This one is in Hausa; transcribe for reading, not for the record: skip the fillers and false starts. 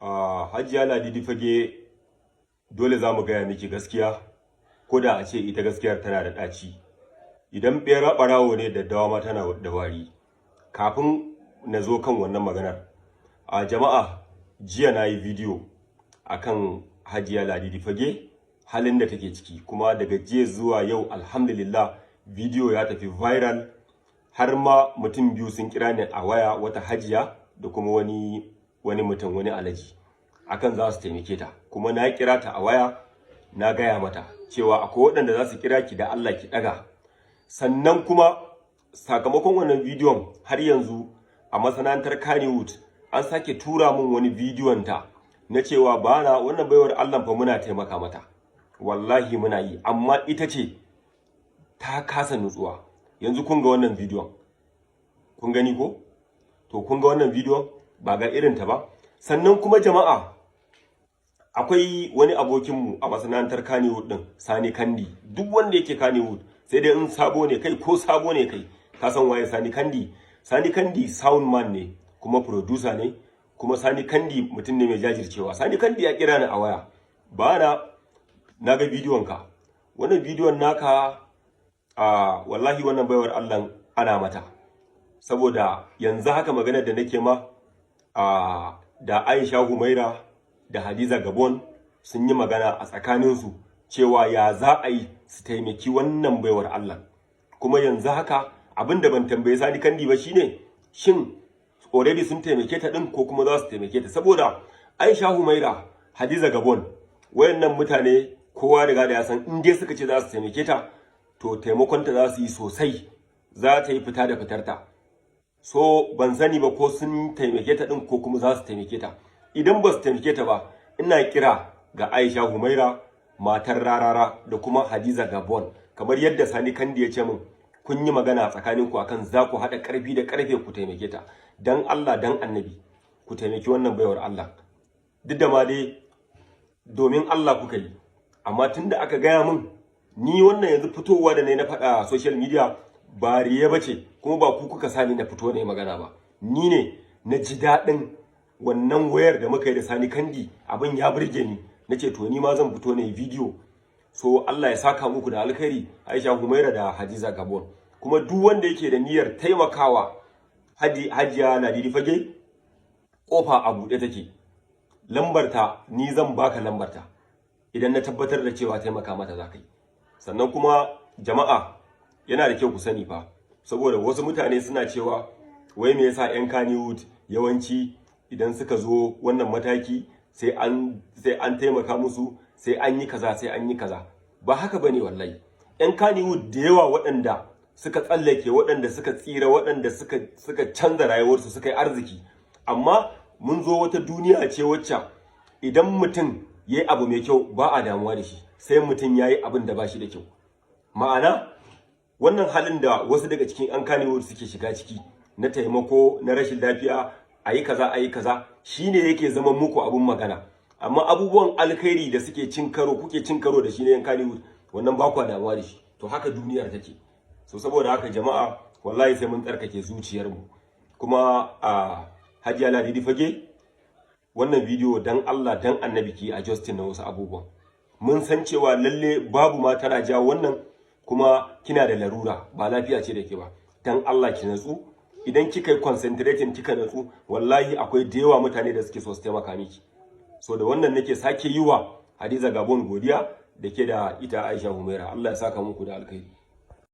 Hajiya Ladidi Fage dole za mu gaya miki gaskiya, ko da a ce ita gaskiyar tana da ɗaci. Idan ɓera ɓarawo ne daddawa ma tana da wari. Kafin na zo kan wannan maganar, jama'a jiya na yi bidiyo akan Hajiya Ladidi Fage halin da take ciki, kuma daga jiya zuwa yau alhamdulillah bidiyo ya tafi viral, har ma mutum biyu sun kira ni a waya, wata hajiya da kuma wani mutum, wani alaji, akan za su taimake ta. Kuma na kira ta a waya na gaya mata cewa akwai waɗanda za su kira ki da Allah ki ɗaga. Sannan kuma sakamakon wannan bidiyon har yanzu a masana'antar Kannywood an sake tura min wani bidiyon ta na cewa bana wannan baiwar Allah fa muna taimaka mata, wallahi muna yi, amma ita ce ta kasa nutsuwa. Yanzu kun ga wannan bidiyon, kun gani ko? To kun ga wannan bidiyon ba ga irin ta ba. Sannan kuma jama'a akwai wani abokinmu a masana'antar Kannywood din, Sani Kandi. Duk wanda yake Kannywood, sai dai in sabo ne kai ko sabo ne kai, ka san waye Sani Kandi. Sani Kandi sound man ne kuma producer ne, kuma Sani Kandi mutum ne mai jajircewa. Sani Kandi ya kira ni a waya, na ga bidiyon ka, wannan bidiyon naka wallahi wannan baiwar Allah ana mata, saboda yanzu haka maganar da nake ma da Aisha Humaira da Hadiza Gabon sun yi magana a tsakaninsu cewa ya za a yi su taimaki wannan baiwar Allah. Kuma yanzu haka abinda ban tambaye Sani Kandi ba shine, shin already sun taimake ta din ko kuma za su taimake ta? Saboda Aisha Humaira, Hadiza Gabon, wayannan mutane kowa riga da ya san in dai suka ce za su taimake ta, to taimakon ta za su yi sosai, za ta yi fita da fitarta. So ban sani ba ko sun taimake ta din ko kuma za su taimake ta. Idan ba su taimake ta ba, ina kira ga Aisha Humaira, matar Rarara, da kuma Hadiza Gabon, kamar yadda Sani Kandi ya ce min kun yi magana tsakanin ku akan za ku haɗa ƙarfi da ƙarfe ku taimake ta. Dan Allah dan Annabi ku taimaki wannan baiwar Allah. Duk da ma dai domin Allah kuka yi, amma tunda aka gaya min, ni wannan yanzu fitowa da na faɗa social media ba riya bace, kuma ba ku kuka sani na fito ne magana ba. Ni ne na ji daɗin wannan wayar da muka yi da Sani Kandi, abin ya burge ni, nace to ni ma zan fito ne video. So Allah ya saka muku da alkhairi, Aisha Humaira da Hadiza Gabon. Kuma duk wanda yake da niyyar taimakawa Hajiya Ladidi Fage, kofa a buɗe take. Lambarta ni zan baka lambarta idan na tabbatar da cewa taimaka mata za ka yi. Sannan kuma jama'a yana da kyau ku sani fa, saboda wasu mutane suna cewa wai me yasa 'yan Kannywood yawanci idan suka zo wannan mataki sai an taimaka musu, sai an yi kaza, sai an yi kaza. Ba haka bane wallahi. 'Yan Kannywood da yawa waɗanda suka tsallake, waɗanda suka tsira, waɗanda suka canza rayuwarsu, suka yi arziki. Amma mun zo wata duniya ce wacce idan mutum ya yi abu mai kyau ba a damuwa da shi, sai mutum ya yi abin da ba shi da kyau. Ma'ana wannan halin da wasu daga cikin 'yan Kannywood suke shiga ciki na taimako, na rashin lafiya, a yi kaza, shine yake zama muku abun magana. Amma abubuwan alkhairi da kuke cin karo da shi ne 'yan Kannywood, wannan ba kwa damuwa da shi. To haka duniyar take. So saboda haka jama'a wallahi sai mun tsarkake zuciyarmu. Kuma Hajiya Ladidi Fage, wannan bidiyo dan Allah dan Annabi ki a Justin na wasu abubuwan. Mun san cewa lalle babu ma tana jawo wannan, kuma kina da larura, ba lafiya ce da ke ba. Dan Allah ki natsu. Idan kika yi concentrating, kika natsu, wallahi akwai da yawa mutane da suke so su taimaka miki. So da wannan nake sake yi wa Hadiza Gabon godiya da ke da ita Aisha Humaira. Allah ya saka muku da alkhairi.